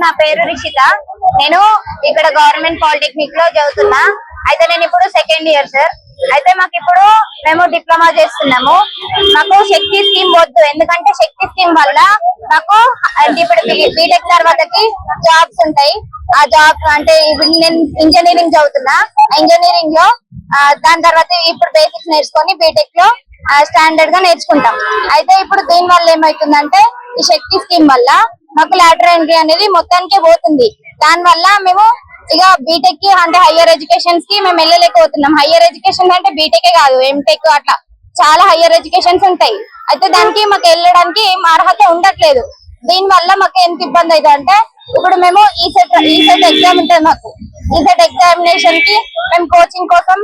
నా పేరు రిషిత. నేను ఇక్కడ గవర్నమెంట్ పాలిటెక్నిక్ లో చదువుతున్నా. అయితే నేను ఇప్పుడు సెకండ్ ఇయర్ సార్. అయితే మాకు ఇప్పుడు మేము డిప్లొమా చేస్తున్నాము. మాకు శక్తి స్కీమ్ వద్దు, ఎందుకంటే శక్తి స్కీమ్ వల్ల మాకు ఇప్పుడు బీటెక్ తర్వాతకి జాబ్స్ ఉంటాయి. ఆ జాబ్ అంటే ఇప్పుడు నేను ఇంజనీరింగ్ చదువుతున్నా. ఇంజనీరింగ్ లో దాని తర్వాత ఇప్పుడు బేసిక్స్ నేర్చుకొని బీటెక్ లో స్టాండర్డ్ గా నేర్చుకుంటాం. అయితే ఇప్పుడు దీని వల్ల ఏమైతుందంటే ఈ శక్తి స్కీమ్ వల్ల మాకు లాటరల్ ఎంట్రీ అనేది మొత్తానికి పోతుంది. దాని వల్ల మేము ఇక బీటెక్ కి అంటే హయ్యర్ ఎడ్యుకేషన్స్ కి మేము వెళ్ళలేకపోతున్నాం. హయ్యర్ ఎడ్యుకేషన్ అంటే బీటెక్ కాదు, ఎంటెక్ అట్లా చాలా హయ్యర్ ఎడ్యుకేషన్స్ ఉంటాయి. అయితే దానికి మాకు వెళ్ళడానికి ఏం అర్హత ఉండట్లేదు. దీని వల్ల మాకు ఎంత ఇబ్బంది అవుతుంది అంటే ఇప్పుడు మేము ఈసెట్ ఎగ్జామ్ ఉంటుంది. మాకు ఈసెట్ ఎగ్జామినేషన్ కి మేము కోచింగ్ కోసం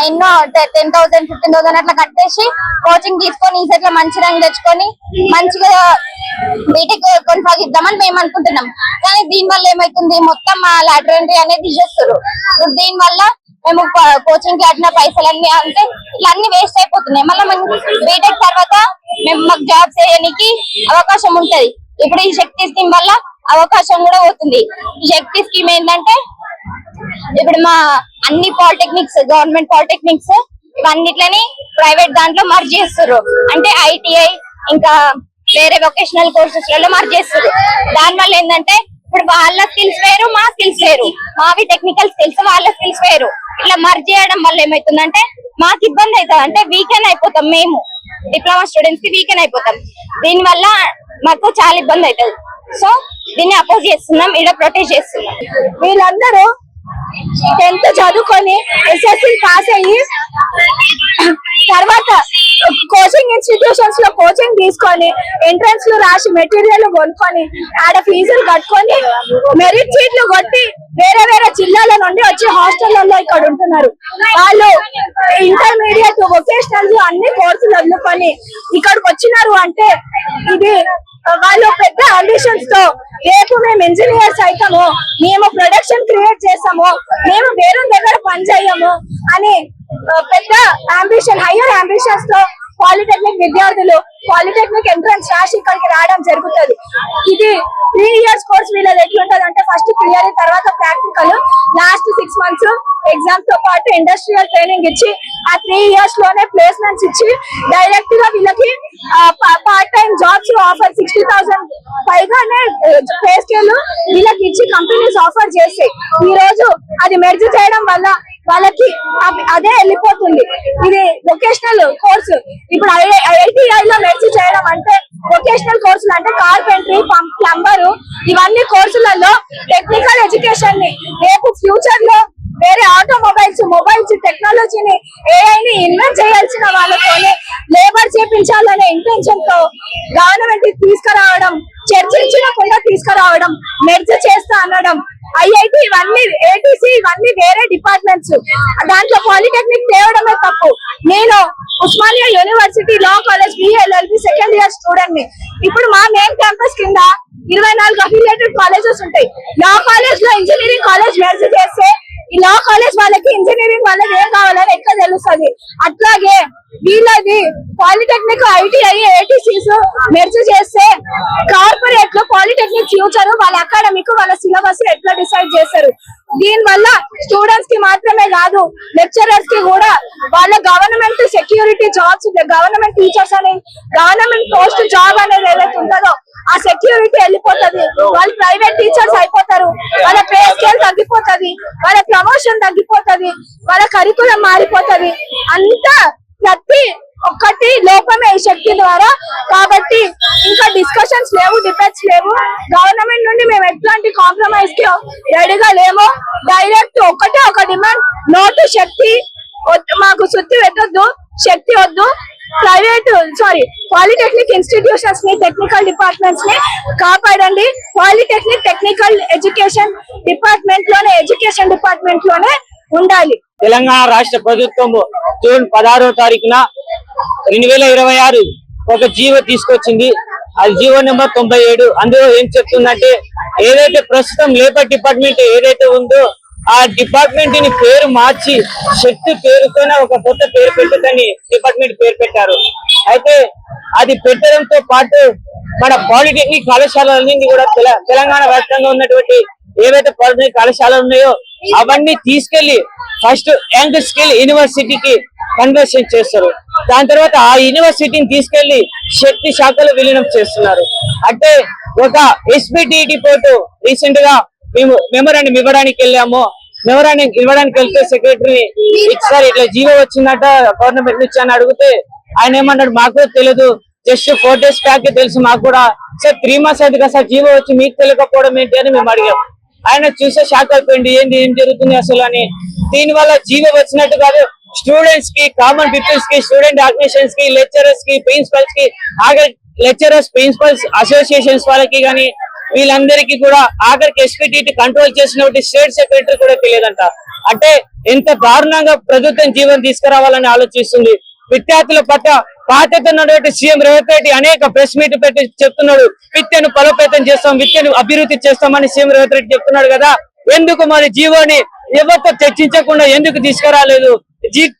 ఎన్నో 10,000 15,000 అట్లా కట్టేసి కోచింగ్ తీసుకొని ఈసెట్ లో మంచి ర్యాంక్ తెచ్చుకొని మంచిగా బీటెక్ కొనసాగిద్దామని మేము అనుకుంటున్నాం. కానీ దీని వల్ల ఏమైతుంది, మొత్తం మా లాటరల్ ఎంట్రీ అనేది తీసేస్తారు. దీని వల్ల మేము కోచింగ్ కి కట్టిన పైసలన్నీ అంటే ఇట్లా అన్ని వేస్ట్ అయిపోతున్నాయి. మళ్ళీ మేము బీటెక్ తర్వాత మేము మాకు జాబ్ చేయడానికి అవకాశం ఉంటది. ఇప్పుడు ఈ శక్తి స్కీమ్ వల్ల అవకాశం కూడా పోతుంది. ఈ శక్తి స్కీమ్ ఏంటంటే ఇప్పుడు మా అన్ని పాలిటెక్నిక్స్ గవర్నమెంట్ పాలిటెక్నిక్స్ ఇవన్నిట్లని ప్రైవేట్ దాంట్లో మర్జ్ చేస్తారు. అంటే ఐటీఐ ఇంకా వేరే వొకేషనల్ కోర్సెస్ లలో మర్జ్ చేస్తారు. దాని వల్ల ఏంటంటే ఇప్పుడు వాళ్ళ స్కిల్స్ వేరు, మా స్కిల్స్ వేరు, మావి టెక్నికల్ స్కిల్స్, వాళ్ళ స్కిల్స్ వేరు. ఇట్లా మర్జ్ చేయడం వల్ల ఏమైతుందంటే మాకు ఇబ్బంది అవుతుంది. అంటే వీకెండ్ అయిపోతాం, మేము డిప్లొమా స్టూడెంట్స్ కి వీకెండ్ అయిపోతాం. దీని వల్ల మాకు చాలా ఇబ్బంది అవుతుంది. సో దీన్ని అపోజ్ చేస్తున్నాం, ఇలా ప్రొటెస్ట్ చేస్తున్నాం. వీళ్ళందరూ 10th చదువుకొని ఎస్ఎస్సి పాస్ అయ్యి తర్వాత కోచింగ్ ఇన్స్టిట్యూషన్స్ లో కోచింగ్ తీసుకొని ఎంట్రన్స్ లో రాసి మెటీరియల్ కొనుక్కొని ఆడ ఫీజులు కట్టుకొని మెరిట్ సీట్లు కొట్టి వేరే వేరే జిల్లాల నుండి వచ్చి హాస్టళ్లలో ఇక్కడ ఉంటున్నారు. వాళ్ళు ఇంటర్మీడియట్ వొకేషనల్ అన్ని కోర్సులు వదులుకొని ఇక్కడికి వచ్చినారు అంటే ఇది వాళ్ళు పెద్ద అంబిషన్స్ తో రేపు మేము ఇంజనీర్స్ అవుతాము, మేము ప్రొడక్షన్ క్రియేట్ చేస్తాము, మేము వేరే దగ్గర పని చేయము అని పెద్ద అంబిషన్, హయ్యర్ అంబిషన్స్ తో పాలిటెక్నిక్ విద్యార్థులు పాలిటెక్నిక్ ఎంట్రన్స్ రాసి ఇక్కడికి రావడం జరుగుతుంది. ఇది 3 years కోర్స్ వీళ్ళది ఎట్లుంటది అంటే ఫస్ట్ థియరీ తర్వాత ప్రాక్టికల్, లాస్ట్ 6 months ఎగ్జామ్స్ తో పాటు ఇండస్ట్రియల్ ట్రైనింగ్ ఇచ్చి ఆ 3 years లోనే ప్లేస్మెంట్స్ ఇచ్చి డైరెక్ట్ గా వీళ్ళకి పార్ట్ టైం జాబ్స్ ఆఫర్ 60,000 పైగానే పే స్కేల్ వీళ్ళకి ఇచ్చి కంపెనీస్ ఆఫర్ చేస్తాయి. ఈ రోజు అది మెర్జ్ చేయడం వల్ల వాళ్ళకి అదే వెళ్ళిపోతుంది. ఇది వొకేషనల్ కోర్సు. ఇప్పుడు ఐఐటిఐ లో మెర్జ్ చేయడం అంటే వొకేషనల్ కోర్సులు అంటే కార్పెంటరీ, ప్లంబర్ ఇవన్నీ కోర్సులలో టెక్నికల్ ఎడ్యుకేషన్ ని రేపు ఫ్యూచర్ లో వేరే మొబైల్స్ టెక్నాలజీని ఏఐని ఇన్వెంట్ చేయాల్సిన వాళ్ళతోనే లేబర్ చేపించాలనే ఇంటెన్షన్ తో గవర్నమెంట్ తీసుకురావడం, చర్చించకుండా తీసుకురావడం, మెర్జ్ చేస్తా అనడం. ఐఐటి ఇవన్నీ, ఏటీసీ ఇవన్నీ వేరే డిపార్ట్మెంట్స్, దాంట్లో పాలిటెక్నిక్ తేవడమే తప్పు. నేను Osmania university law college BLLB second year student ని. ఇప్పుడు మా మెయిన్ క్యాంపస్ కింద 24 అఫిలియేటెడ్ కాలేజెస్ ఉంటాయి. లా కాలేజ్ లో ఇంజనీరింగ్ కాలేజ్ మెర్జ్ చేస్తే ఈ లా కాలేజ్ వాళ్ళకి ఇంజనీరింగ్ వాళ్ళకి ఏం కావాలని ఎట్లా తెలుస్తుంది. అట్లాగే వీళ్ళది పాలిటెక్నిక్, ఐటీఐ, ఏటీసీస్ మెర్జ్ చేస్తే కార్పొరేట్ లో పాలిటెక్నిక్ ఫ్యూచర్, వాళ్ళ అకాడమిక్, వాళ్ళ సిలబస్ ఎట్లా డిసైడ్ చేస్తారు. దీని వల్ల స్టూడెంట్స్ కి మాత్రమే కాదు లెక్చరర్స్ కి కూడా వాళ్ళ government security jobs, government teachers అనే గవర్నమెంట్ పోస్ట్ జాబ్ అనేది ఏదైతే ఉంటుందో ఆ సెక్యూరిటీ వెళ్ళిపోతుంది. వాళ్ళు ప్రైవేట్ టీచర్స్ అయిపోతారు, వాళ్ళ పే స్కేల్ తగ్గిపోతుంది, వాళ్ళ ప్రమోషన్ తగ్గిపోతుంది, వాళ్ళ కరికులం మారిపోతుంది. అంతా ప్రతి ఒక్కటి లోపమే ఈ శక్తి ద్వారా. కాబట్టి ఇంకా డిస్కషన్స్ లేవు, డిబేట్స్ లేవు. గవర్నమెంట్ నుండి మేము ఎట్లాంటి కాంప్రమైజ్ కి రెడీగా లేము. డైరెక్ట్ ఒకటే ఒక డిమాండ్, నో టు శక్తి. మాకు సుత్తి పెట్టొద్దు, శక్తి వద్దు. పాలిటెక్నిక్ ఇన్స్టిట్యూషన్స్ ని, టెక్నికల్ డిపార్ట్మెంట్స్ ని కాపాడండి. పాలిటెక్నిక్ టెక్నికల్ ఎడ్యుకేషన్ డిపార్ట్మెంట్ లోనే ఉండాలి. తెలంగాణ రాష్ట్ర ప్రభుత్వం జూన్ 16వ తారీఖున 2026 ఒక జీవో తీసుకొచ్చింది. అది జీవో నెంబర్ 97. అందులో ఏం చెప్తుందంటే ఏదైతే ప్రస్తుతం లేబర్ డిపార్ట్మెంట్ ఏదైతే ఉందో ఆ డిపార్ట్మెంట్ ని పేరు మార్చి శక్తి పేరుతోనే ఒక కొత్త పేరు పెట్టదని డిపార్ట్మెంట్ పేరు పెట్టారు. అయితే అది పెట్టడంతో పాటు మన పాలిటెక్నిక్ కళాశాలలన్నీ కూడా తెలంగాణ వ్యాప్తంగా ఉన్నటువంటి ఏవైతే పాలిటెక్నిక్ కళాశాలలు ఉన్నాయో అవన్నీ తీసుకెళ్లి ఫస్ట్ యంగ్ స్కిల్ యూనివర్సిటీకి కన్వర్షన్ చేస్తారు. దాని తర్వాత ఆ యూనివర్సిటీని తీసుకెళ్లి శక్తి శాఖలో విలీనం చేస్తున్నారు. అంటే ఒక ఎస్బిటిటి పోర్టు రీసెంట్ గా మేము మెమోరాండం ఇవ్వడానికి వెళ్ళాము. మెమోరాండం ఇవ్వడానికి వెళ్తే సెక్రటరీ సార్ ఇట్లా జీవో వచ్చిందట గవర్నమెంట్ నుంచి అని అడిగితే ఆయన ఏమన్నాడు, మాకు తెలియదు, జస్ట్ 4 days బ్యాక్ తెలుసు మాకు కూడా. సార్ 3 months అయింది కదా సార్ జీవో వచ్చి మీకు తెలియకపోవడం ఏంటి అని మేము అడిగాం. ఆయన చూసే షాక్ అయిపోయింది, ఏంటి ఏం జరుగుతుంది అసలు అని. దీని వల్ల జీవో వచ్చినట్టు కాదు, స్టూడెంట్స్ కి, కామన్ పీపుల్స్ కి, స్టూడెంట్ ఆర్గనైజేషన్స్ కి, లెక్చరర్స్ కి, ప్రిన్సిపల్స్ కి, లెక్చరర్స్ ప్రిన్సిపల్స్ అసోసియేషన్స్ వాళ్ళకి కానీ వీళ్ళందరికీ కూడా ఆఖరికి ఎస్పీటీటీ కంట్రోల్ చేసినటువంటి స్టేట్ సెక్రటరీ కూడా తెలియదంట. అంటే ఎంత దారుణంగా ప్రభుత్వం జీవనం తీసుకురావాలని ఆలోచిస్తుంది. విద్యార్థుల పట్ల బాధ్యత ఉన్నటువంటి సీఎం రేవంత్ రెడ్డి అనేక ప్రెస్ మీట్ పెట్టి చెప్తున్నాడు, విద్యను బలోపేతం చేస్తాం, విద్యను అభివృద్ధి చేస్తామని సీఎం రేవంత్ రెడ్డి చెప్తున్నాడు కదా. ఎందుకు మరి జీవోని ఎవరితో చర్చించకుండా ఎందుకు తీసుకురాలేదు?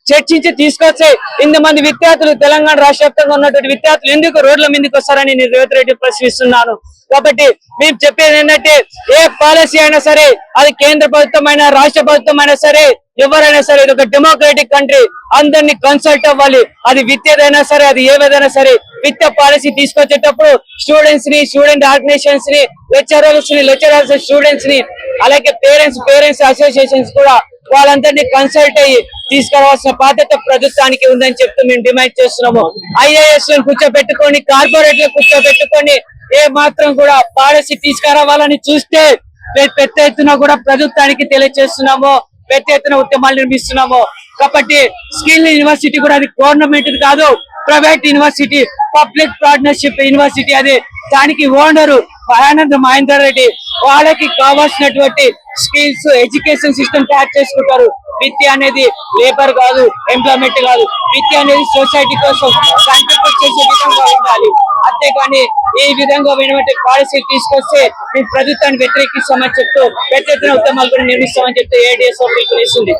చర్చించి తీసుకొస్తే ఇంతమంది విద్యార్థులు తెలంగాణ రాష్ట్ర వ్యాప్తంగా ఉన్నటువంటి విద్యార్థులు ఎందుకు రోడ్ల మీదకి వస్తారని నేను రేవంత్ రెడ్డి ప్రశ్నిస్తున్నాను. కాబట్టి మేము చెప్పేది ఏంటంటే ఏ పాలసీ అయినా సరే, అది కేంద్ర ప్రభుత్వం అయినా రాష్ట్ర ప్రభుత్వం అయినా సరే, ఎవరైనా సరే, ఇది ఒక డెమోక్రటిక్ కంట్రీ, అందరినీ కన్సల్ట్ అవ్వాలి. అది విద్యదైనా సరే, అది ఏదైనా సరే, విద్య పాలసీ తీసుకొచ్చేటప్పుడు స్టూడెంట్స్ ని, స్టూడెంట్ ఆర్గనైజేషన్స్ ని, లెక్చరర్స్ స్టూడెంట్స్ ని, అలాగే పేరెంట్స్ అసోసియేషన్స్ కూడా వాళ్ళందరినీ కన్సల్ట్ అయ్యి తీసుకురావాల్సిన బాధ్యత ప్రభుత్వానికి ఉందని చెప్తూ మేము డిమాండ్ చేస్తున్నాము. ఐఏఎస్ కూర్చోబెట్టుకొని, కార్పొరేట్లు కూర్చోబెట్టుకొని ఏ మాత్రం కూడా పాలసీ తీసుకురావాలని చూస్తే పెద్ద ఎత్తున కూడా ప్రభుత్వానికి తెలియజేస్తున్నాము, పెద్ద ఎత్తున ఉద్యమాలు నిర్మిస్తున్నాము. కాబట్టి స్కిల్ యూనివర్సిటీ కూడా అది గవర్నమెంట్ కాదు, private university, public partnership university. అది దానికి ఓనరు ఆనంద్ మహేందర్ రెడ్డి. వాళ్ళకి కావాల్సినటువంటి స్కిల్స్, ఎడ్యుకేషన్ సిస్టమ్ తయారు చేసుకుంటారు. విద్య అనేది లేబర్ కాదు, ఎంప్లాయ్మెంట్ కాదు. విద్య అనేది సొసైటీ కోసం కాంట్రిబ్యూట్ చేసే విధంగా ఉండాలి. అంతేగాని ఈ విధంగా పాలసీలు తీసుకొస్తే మేము ప్రభుత్వాన్ని వ్యతిరేకిస్తామని చెప్తూ పెద్ద ఎత్తున ఉద్యమాలు కూడా నిర్మిస్తామని చెప్తూ ఏడీఎస్ పిలుపునిస్తుంది.